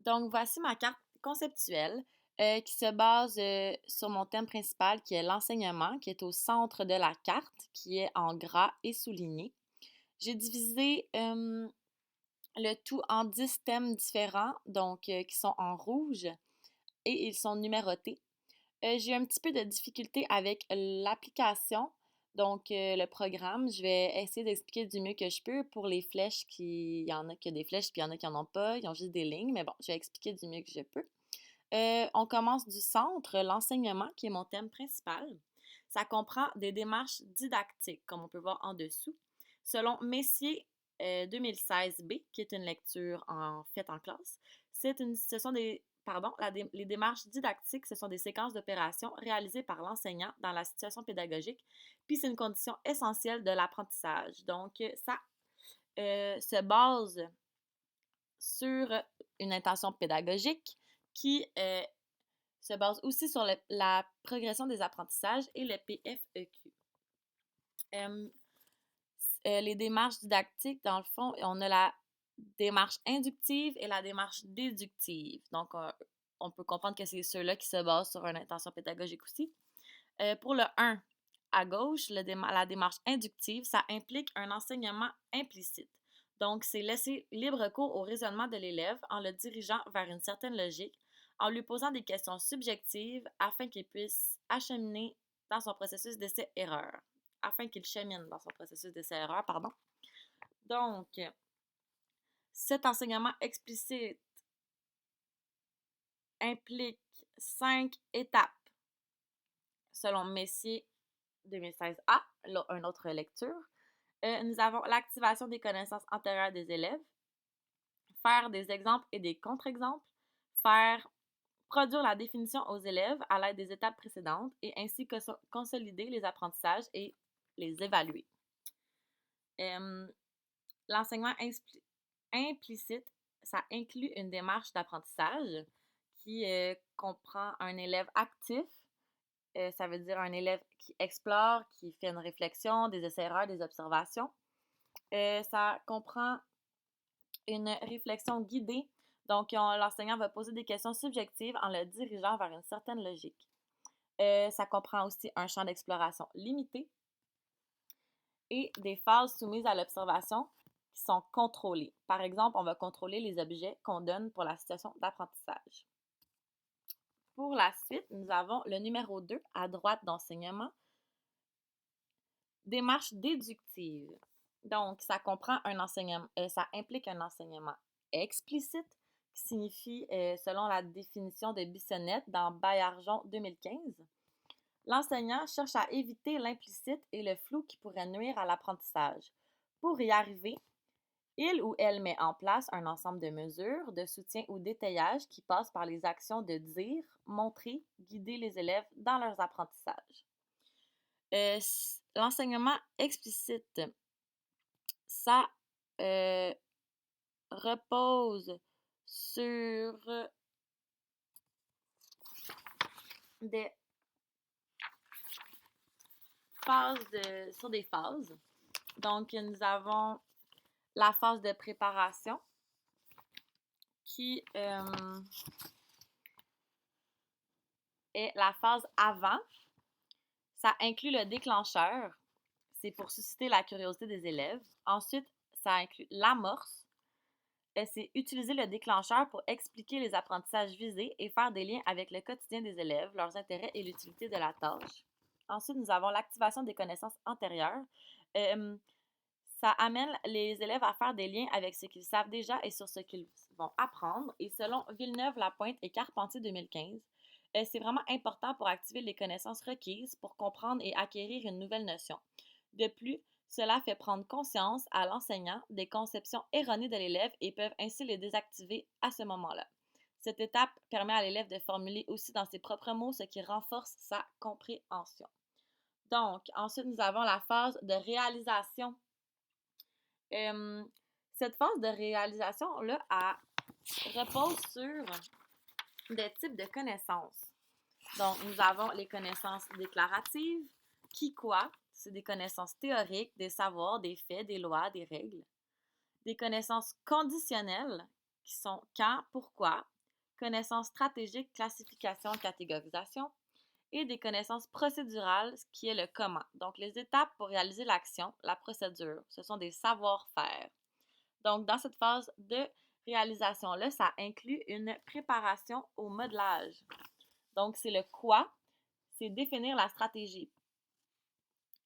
Donc, voici ma carte conceptuelle qui se base sur mon thème principal qui est l'enseignement, qui est au centre de la carte, qui est en gras et souligné. J'ai divisé le tout en 10 thèmes différents, donc qui sont en rouge et ils sont numérotés. J'ai eu un petit peu de difficulté avec l'application, donc le programme. Je vais essayer d'expliquer du mieux que je peux pour les flèches il y en a qui ont des flèches, puis il y en a qui n'en ont pas, ils ont juste des lignes, mais bon, je vais expliquer du mieux que je peux. On commence du centre, l'enseignement, qui est mon thème principal. Ça comprend des démarches didactiques, comme on peut voir en dessous, selon Messier 2016B, qui est une lecture faite en classe. Ce sont les démarches didactiques, ce sont des séquences d'opérations réalisées par l'enseignant dans la situation pédagogique, puis c'est une condition essentielle de l'apprentissage. Donc, ça se base sur une intention pédagogique qui se base aussi sur la progression des apprentissages et le PFEQ. Euh, les démarches didactiques, dans le fond, on a la démarche inductive et la démarche déductive. Donc, on peut comprendre que c'est ceux-là qui se basent sur une intention pédagogique aussi. Pour le 1, à gauche, la démarche inductive, ça implique un enseignement implicite. Donc, c'est laisser libre cours au raisonnement de l'élève en le dirigeant vers une certaine logique, en lui posant des questions subjectives afin qu'il puisse acheminer dans son processus d'essai-erreur. Afin qu'il chemine dans son processus d'essai-erreur, pardon. Donc, cet enseignement explicite implique 5 étapes selon Messier 2016A, une autre lecture. Nous avons l'activation des connaissances antérieures des élèves, faire des exemples et des contre-exemples, faire produire la définition aux élèves à l'aide des étapes précédentes et ainsi consolider les apprentissages et les évaluer. L'enseignement implicite, ça inclut une démarche d'apprentissage qui comprend un élève actif. Ça veut dire un élève qui explore, qui fait une réflexion, des essais-erreurs, des observations. Ça comprend une réflexion guidée. Donc, l'enseignant va poser des questions subjectives en le dirigeant vers une certaine logique. Ça comprend aussi un champ d'exploration limité et des phases soumises à l'observation qui sont contrôlées. Par exemple, on va contrôler les objets qu'on donne pour la situation d'apprentissage. Pour la suite, nous avons le numéro 2 à droite d'enseignement, démarche déductive. Donc, ça comprend un enseignement, ça implique un enseignement explicite qui signifie, selon la définition de Bissonnette dans Baillargeon 2015, l'enseignant cherche à éviter l'implicite et le flou qui pourrait nuire à l'apprentissage. Pour y arriver, il ou elle met en place un ensemble de mesures, de soutien ou d'étayage qui passent par les actions de dire, montrer, guider les élèves dans leurs apprentissages. L'enseignement explicite, ça repose sur des sur des phases. Donc, nous avons la phase de préparation qui est la phase avant. Ça inclut le déclencheur, c'est pour susciter la curiosité des élèves. Ensuite, ça inclut l'amorce, c'est utiliser le déclencheur pour expliquer les apprentissages visés et faire des liens avec le quotidien des élèves, leurs intérêts et l'utilité de la tâche. Ensuite, nous avons l'activation des connaissances antérieures. Ça amène les élèves à faire des liens avec ce qu'ils savent déjà et sur ce qu'ils vont apprendre. Et selon Villeneuve-Lapointe et Carpentier 2015, c'est vraiment important pour activer les connaissances requises pour comprendre et acquérir une nouvelle notion. De plus, cela fait prendre conscience à l'enseignant des conceptions erronées de l'élève et peuvent ainsi les désactiver à ce moment-là. Cette étape permet à l'élève de formuler aussi dans ses propres mots ce qui renforce sa compréhension. Donc, ensuite, nous avons la phase de réalisation. Cette phase de réalisation-là, repose sur des types de connaissances. Donc, nous avons les connaissances déclaratives, qui, quoi, c'est des connaissances théoriques, des savoirs, des faits, des lois, des règles. Des connaissances conditionnelles, qui sont quand, pourquoi, connaissances stratégiques, classification, catégorisation, et des connaissances procédurales, ce qui est le comment. Donc, les étapes pour réaliser l'action, la procédure, ce sont des savoir-faire. Donc, dans cette phase de réalisation-là, ça inclut une préparation au modelage. Donc, c'est le quoi, c'est définir la stratégie.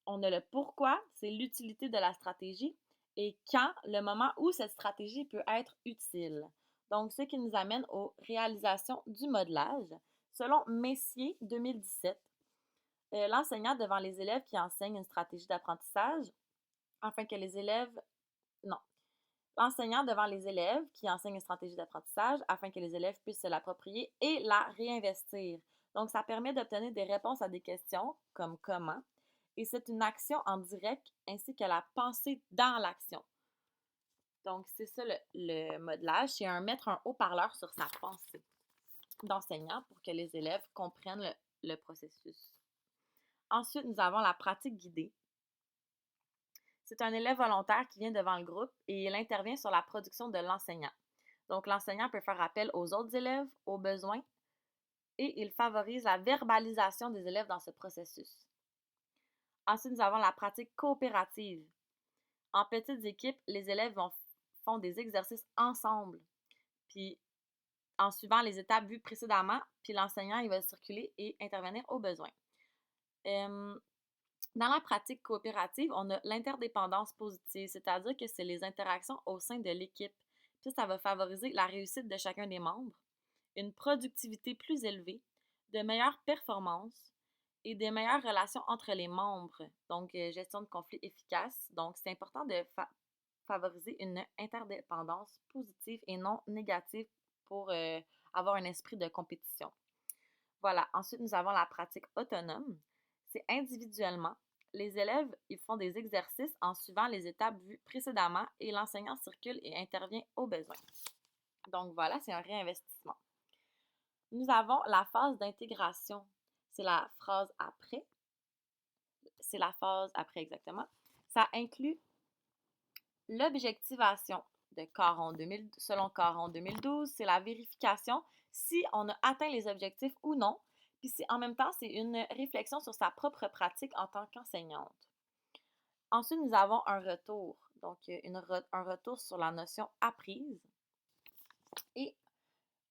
On a le pourquoi, c'est l'utilité de la stratégie, et quand, le moment où cette stratégie peut être utile. Donc, ce qui nous amène aux réalisations du modelage. Selon Messier 2017, l'enseignant devant les élèves qui enseigne une stratégie d'apprentissage afin que les élèves... Non. L'enseignant devant les élèves qui enseigne une stratégie d'apprentissage afin que les élèves puissent se l'approprier et la réinvestir. Donc, ça permet d'obtenir des réponses à des questions comme comment, et c'est une action en direct ainsi que la pensée dans l'action. Donc, c'est ça le modelage, c'est mettre un haut-parleur sur sa pensée d'enseignant pour que les élèves comprennent le processus. Ensuite, nous avons la pratique guidée. C'est un élève volontaire qui vient devant le groupe et il intervient sur la production de l'enseignant. Donc, l'enseignant peut faire appel aux autres élèves, aux besoins, et il favorise la verbalisation des élèves dans ce processus. Ensuite, nous avons la pratique coopérative. En petites équipes, les élèves font des exercices ensemble, puis en suivant les étapes vues précédemment, puis l'enseignant il va circuler et intervenir aux besoins. Dans la pratique coopérative, on a l'interdépendance positive, c'est-à-dire que c'est les interactions au sein de l'équipe. Puis ça va favoriser la réussite de chacun des membres, une productivité plus élevée, de meilleures performances et des meilleures relations entre les membres. Donc, gestion de conflits efficace. Donc, c'est important de favoriser une interdépendance positive et non négative pour avoir un esprit de compétition. Voilà. Ensuite, nous avons la pratique autonome. C'est individuellement. Les élèves, ils font des exercices en suivant les étapes vues précédemment et l'enseignant circule et intervient au besoin. Donc voilà, c'est un réinvestissement. Nous avons la phase d'intégration. C'est la phase après. C'est la phase après exactement. Ça inclut l'objectivation de Caron 2000, selon Caron 2012. C'est la vérification si on a atteint les objectifs ou non. Puis en même temps, c'est une réflexion sur sa propre pratique en tant qu'enseignante. Ensuite, nous avons un retour. Donc, un retour sur la notion apprise. Et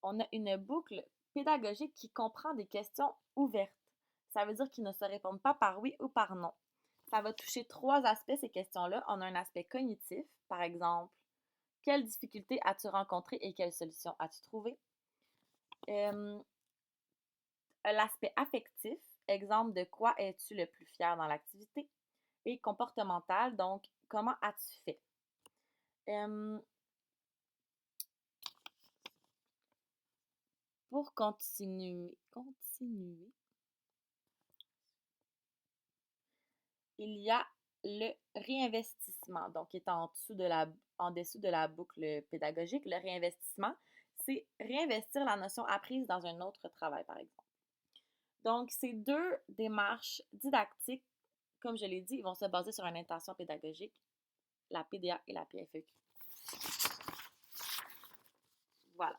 on a une boucle pédagogique qui comprend des questions ouvertes. Ça veut dire qu'ils ne se répondent pas par oui ou par non. Ça va toucher trois aspects, ces questions-là. On a un aspect cognitif, par exemple, quelles difficultés as-tu rencontrées et quelles solutions as-tu trouvées? L'aspect affectif, exemple de quoi es-tu le plus fier dans l'activité? Et comportemental, donc comment as-tu fait? Pour continuer, il y a le réinvestissement, donc qui est en dessous de la boucle pédagogique. Le réinvestissement, c'est réinvestir la notion apprise dans un autre travail, par exemple. Donc, ces deux démarches didactiques, comme je l'ai dit, ils vont se baser sur une intention pédagogique, la PDA et la PFEQ. Voilà.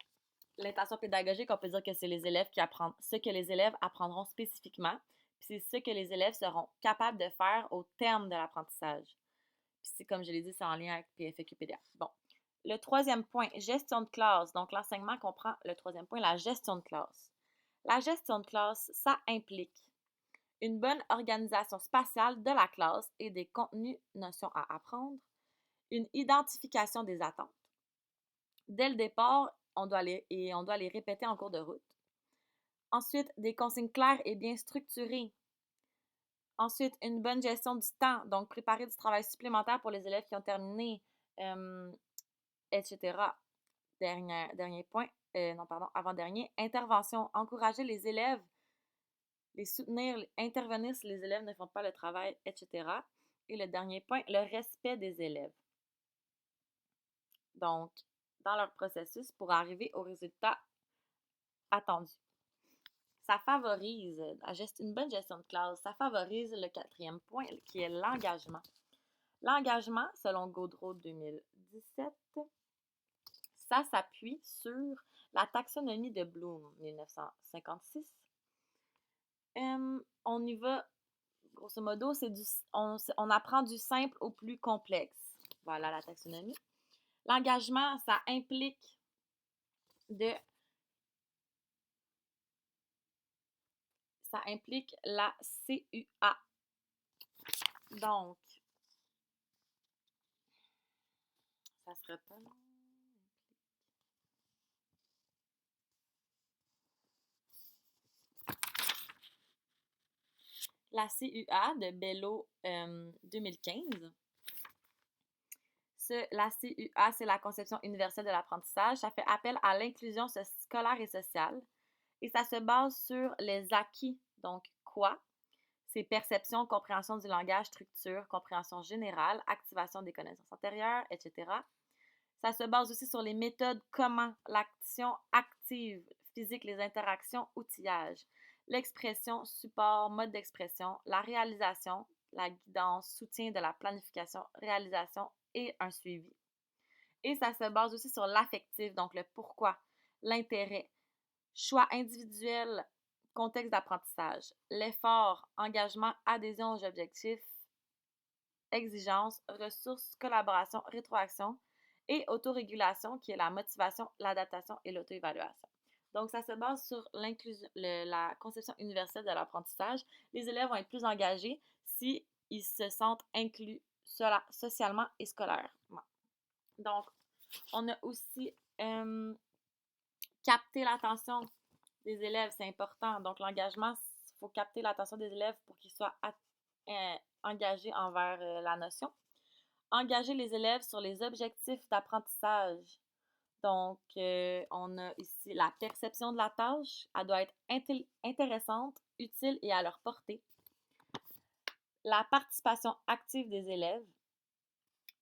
L'intention pédagogique, on peut dire que c'est les élèves qui apprennent ce que les élèves apprendront spécifiquement, puis c'est ce que les élèves seront capables de faire au terme de l'apprentissage. Puis c'est comme je l'ai dit, c'est en lien avec PFEQ PDA. Bon. Le troisième point, gestion de classe. Donc l'enseignement comprend le troisième point, la gestion de classe. La gestion de classe, ça implique une bonne organisation spatiale de la classe et des contenus, notions à apprendre, une identification des attentes. Dès le départ, on doit les répéter en cours de route. Ensuite, des consignes claires et bien structurées. Ensuite, une bonne gestion du temps, donc préparer du travail supplémentaire pour les élèves qui ont terminé, etc. Dernier point, avant-dernier, intervention, encourager les élèves, les soutenir, intervenir si les élèves ne font pas le travail, etc. Et le dernier point, le respect des élèves. Donc, dans leur processus pour arriver au résultat attendu. Ça favorise une bonne gestion de classe. Ça favorise le quatrième point qui est l'engagement. L'engagement, selon Gaudreau 2017, ça s'appuie sur la taxonomie de Bloom, 1956. On y va, grosso modo, on apprend du simple au plus complexe. Voilà la taxonomie. L'engagement, ça implique la CUA. Donc, ça sera pas long. La CUA de Bello 2015. La CUA, c'est la conception universelle de l'apprentissage. Ça fait appel à l'inclusion scolaire et sociale. Et ça se base sur les acquis. Donc, quoi? C'est perception, compréhension du langage, structure, compréhension générale, activation des connaissances antérieures, etc. Ça se base aussi sur les méthodes, comment, l'action active, physique, les interactions, outillage, l'expression, support, mode d'expression, la réalisation, la guidance, soutien de la planification, réalisation et un suivi. Et ça se base aussi sur l'affectif, donc le pourquoi, l'intérêt, choix individuel, contexte d'apprentissage, l'effort, engagement, adhésion aux objectifs, exigence, ressources, collaboration, rétroaction et autorégulation qui est la motivation, l'adaptation et l'auto-évaluation. Donc, ça se base sur la conception universelle de l'apprentissage. Les élèves vont être plus engagés s'ils se sentent inclus socialement et scolairement. Donc, on a aussi capter l'attention des élèves, c'est important. Donc, l'engagement, il faut capter l'attention des élèves pour qu'ils soient engagés envers la notion. Engager les élèves sur les objectifs d'apprentissage. Donc, on a ici la perception de la tâche. Elle doit être intéressante, utile et à leur portée. La participation active des élèves,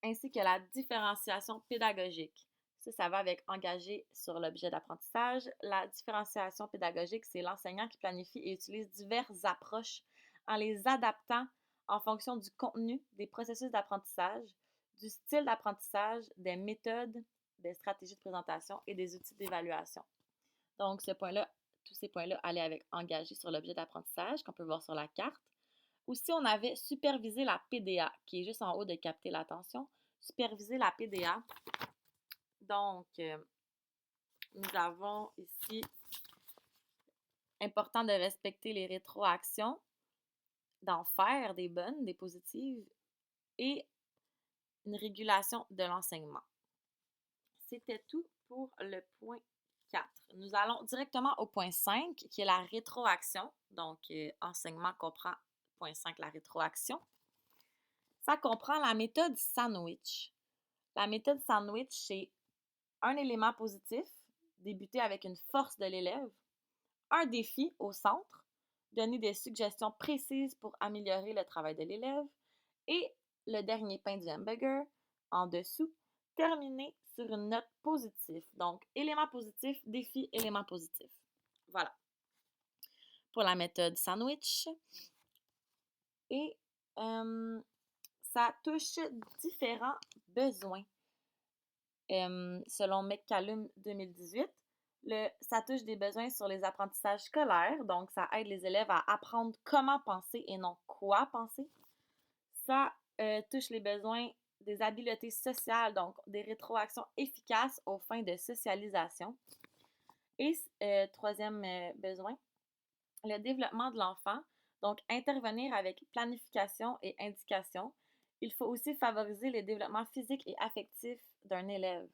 ainsi que la différenciation pédagogique. Ça va avec engager sur l'objet d'apprentissage. La différenciation pédagogique, c'est l'enseignant qui planifie et utilise diverses approches en les adaptant en fonction du contenu, des processus d'apprentissage, du style d'apprentissage, des méthodes, des stratégies de présentation et des outils d'évaluation. Donc, tous ces points-là allaient avec engager sur l'objet d'apprentissage qu'on peut voir sur la carte. Aussi, on avait superviser la PDA, qui est juste en haut de capter l'attention. Superviser la PDA. Donc, nous avons ici important de respecter les rétroactions, d'en faire des bonnes, des positives, et une régulation de l'enseignement. C'était tout pour le point 4. Nous allons directement au point 5, qui est la rétroaction. Donc, enseignement comprend point 5, la rétroaction. Ça comprend la méthode sandwich. La méthode sandwich, c'est un élément positif, débuter avec une force de l'élève, un défi au centre, donner des suggestions précises pour améliorer le travail de l'élève, et le dernier pain du hamburger, en dessous, terminer sur une note positive. Donc, élément positif, défi, élément positif. Voilà. Pour la méthode sandwich. Et ça touche différents besoins. Selon McCallum 2018, ça touche des besoins sur les apprentissages scolaires, donc ça aide les élèves à apprendre comment penser et non quoi penser. Ça touche les besoins des habiletés sociales, donc des rétroactions efficaces aux fins de socialisation. Et troisième besoin, le développement de l'enfant, donc intervenir avec planification et indication. Il faut aussi favoriser le développement physique et affectif d'un élève.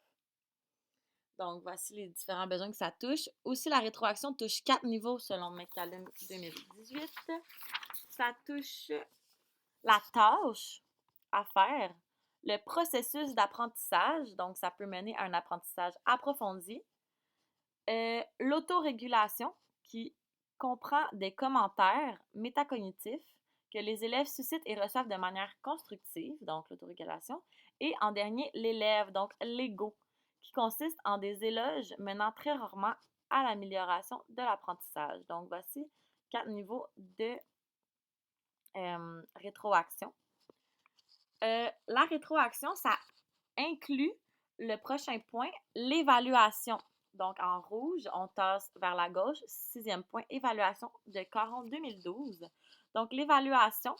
Donc, voici les différents besoins que ça touche. Aussi, la rétroaction touche 4 niveaux selon McCallum 2018. Ça touche la tâche à faire, le processus d'apprentissage, donc ça peut mener à un apprentissage approfondi, l'autorégulation qui comprend des commentaires métacognitifs que les élèves suscitent et reçoivent de manière constructive, donc l'autorégulation, et en dernier, l'élève, donc l'ego, qui consiste en des éloges menant très rarement à l'amélioration de l'apprentissage. Donc, voici 4 niveaux de rétroaction. La rétroaction, ça inclut Le prochain point, l'évaluation. Donc, en rouge, on tasse vers la gauche. Sixième point, évaluation de Caron 2012. Donc, l'évaluation,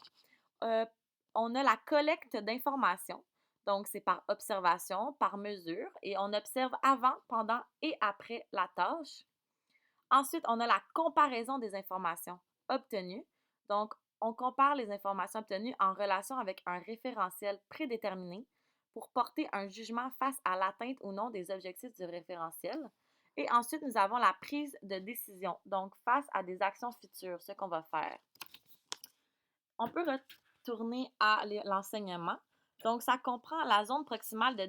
euh, on a la collecte d'informations. Donc, c'est par observation, par mesure, et on observe avant, pendant et après la tâche. Ensuite, on a la comparaison des informations obtenues. Donc, on compare les informations obtenues en relation avec un référentiel prédéterminé pour porter un jugement face à l'atteinte ou non des objectifs du référentiel. Et ensuite, nous avons la prise de décision, donc face à des actions futures, ce qu'on va faire. On peut retourner à l'enseignement. Donc, ça comprend la zone proximale de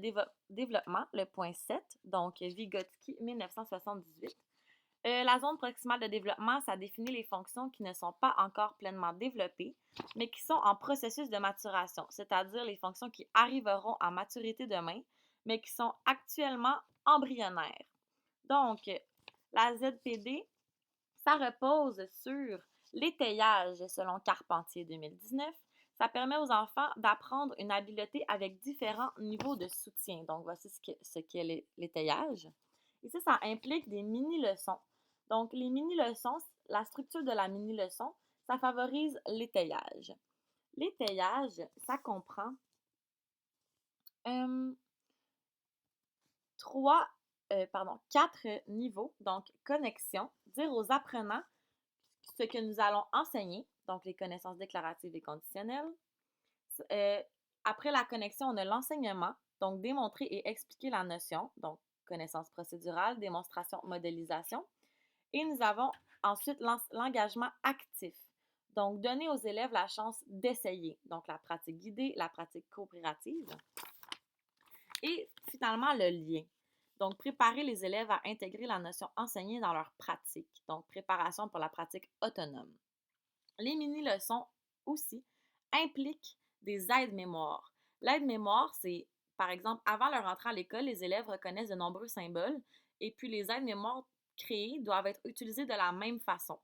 développement, le point 7, donc Vygotsky, 1978. La zone proximale de développement, ça définit les fonctions qui ne sont pas encore pleinement développées, mais qui sont en processus de maturation, c'est-à-dire les fonctions qui arriveront à maturité demain, mais qui sont actuellement embryonnaires. Donc, la ZPD, ça repose sur l'étayage selon Carpentier 2019. Ça permet aux enfants d'apprendre une habileté avec différents niveaux de soutien. Donc, voici ce qu'est l'étayage. Ici, ça implique des mini-leçons. Donc, les mini-leçons, la structure de la mini-leçon, ça favorise l'étayage. L'étayage, ça comprend euh, quatre niveaux. Donc, connexion, dire aux apprenants ce que nous allons enseigner, donc les connaissances déclaratives et conditionnelles. Euh, Après la connexion, on a l'enseignement, donc démontrer et expliquer la notion, donc connaissance procédurale, démonstration, modélisation. Et nous avons ensuite l'engagement actif, donc donner aux élèves la chance d'essayer, donc la pratique guidée, la pratique coopérative. Et finalement, le lien. Donc, préparer les élèves à intégrer la notion enseignée dans leur pratique. Donc, préparation pour la pratique autonome. Les mini-leçons aussi impliquent des aides-mémoires. L'aide-mémoire, c'est, par exemple, avant leur entrée à l'école, les élèves reconnaissent de nombreux symboles et puis les aides-mémoires créées doivent être utilisées de la même façon.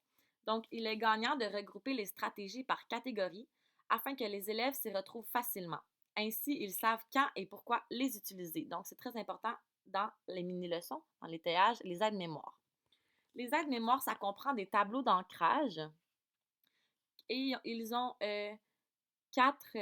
Donc, il est gagnant de regrouper les stratégies par catégorie afin que les élèves s'y retrouvent facilement. Ainsi, ils savent quand et pourquoi les utiliser. Donc, c'est très important dans les mini-leçons, dans l'étayage, les aides-mémoires. Les aides-mémoires, ça comprend des tableaux d'ancrage et ils ont quatre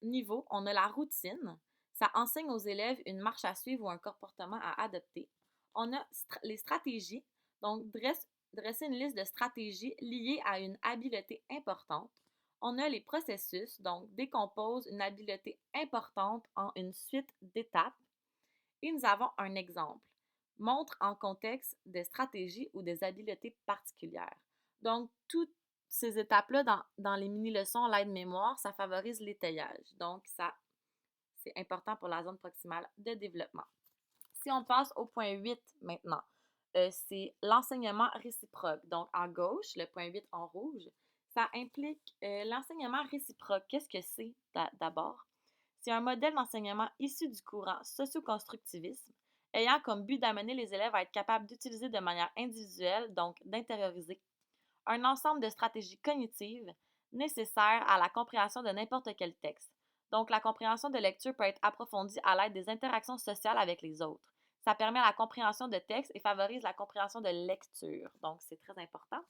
niveaux. On a la routine. Ça enseigne aux élèves une marche à suivre ou un comportement à adopter. On a les stratégies. Donc, dresser une liste de stratégies liées à une habileté importante. On a les processus. Donc, décompose une habileté importante en une suite d'étapes. Et nous avons un exemple. Montre en contexte des stratégies ou des habiletés particulières. Donc, toutes ces étapes-là dans les mini-leçons, l'aide-mémoire, ça favorise l'étayage. Donc, ça, c'est important pour la zone proximale de développement. Si on passe au point 8 maintenant, c'est l'enseignement réciproque. Donc, en gauche, le point 8 en rouge, ça implique l'enseignement réciproque. Qu'est-ce que c'est d'abord? C'est un modèle d'enseignement issu du courant socio-constructivisme, ayant comme but d'amener les élèves à être capables d'utiliser de manière individuelle, donc d'intérioriser, un ensemble de stratégies cognitives nécessaires à la compréhension de n'importe quel texte. Donc, la compréhension de lecture peut être approfondie à l'aide des interactions sociales avec les autres. Ça permet la compréhension de textes et favorise la compréhension de lecture. Donc, c'est très important.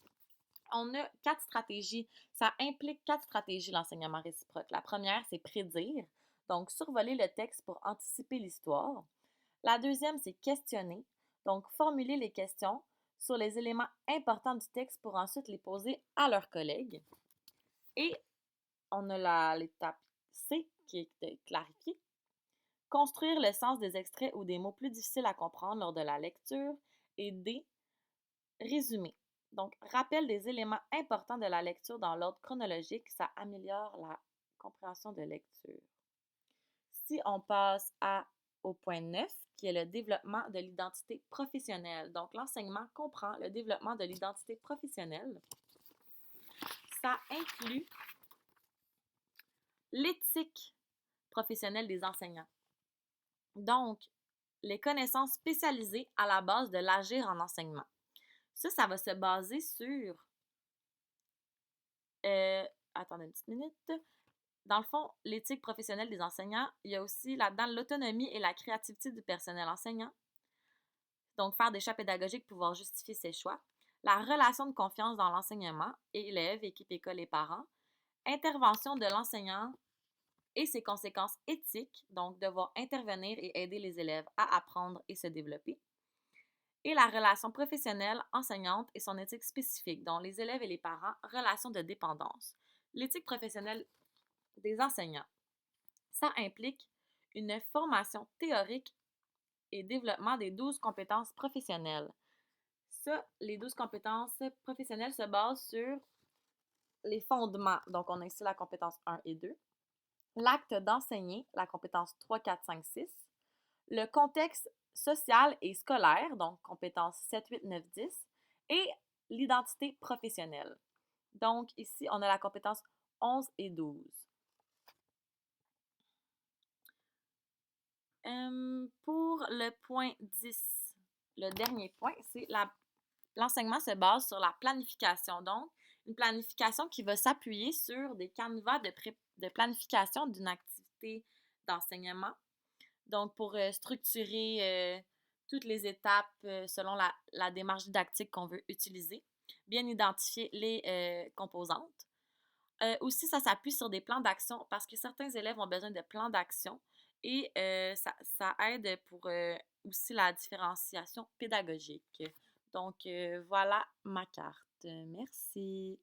On a quatre stratégies. Ça implique quatre stratégies, l'enseignement réciproque. La première, c'est prédire, donc survoler le texte pour anticiper l'histoire. La deuxième, c'est questionner, donc formuler les questions sur les éléments importants du texte pour ensuite les poser à leurs collègues. Et on a l'étape C qui est de clarifier. Construire le sens des extraits ou des mots plus difficiles à comprendre lors de la lecture. Et D, résumer. Donc, rappel des éléments importants de la lecture dans l'ordre chronologique, ça améliore la compréhension de lecture. Si on passe au point 9, qui est le développement de l'identité professionnelle. Donc, l'enseignement comprend le développement de l'identité professionnelle. Ça inclut l'éthique professionnelle des enseignants. Donc, les connaissances spécialisées à la base de l'agir en enseignement. Ça va se baser sur... attendez une petite minute. Dans le fond, l'éthique professionnelle des enseignants, il y a aussi là-dedans l'autonomie et la créativité du personnel enseignant. Donc, faire des choix pédagogiques, pouvoir justifier ses choix. La relation de confiance dans l'enseignement, élèves, équipe école et parents. Intervention de l'enseignant et ses conséquences éthiques, donc devoir intervenir et aider les élèves à apprendre et se développer. Et la relation professionnelle enseignante et son éthique spécifique, dont les élèves et les parents, relation de dépendance. L'éthique professionnelle des enseignants, ça implique une formation théorique et développement des 12 compétences professionnelles. Ça, les 12 compétences professionnelles se basent sur les fondements. Donc, on a ici la compétence 1 et 2. L'acte d'enseigner, la compétence 3, 4, 5, 6. Le contexte social et scolaire, donc compétences 7, 8, 9, 10. Et l'identité professionnelle. Donc, ici, on a la compétence 11 et 12. Pour le point 10, le dernier point, c'est l'enseignement se base sur la planification. Donc, une planification qui va s'appuyer sur des canevas de planification d'une activité d'enseignement. Donc, pour structurer toutes les étapes selon la démarche didactique qu'on veut utiliser, bien identifier les composantes. Aussi, ça s'appuie sur des plans d'action parce que certains élèves ont besoin de plans d'action et ça aide pour aussi la différenciation pédagogique. Donc, voilà ma carte. Merci.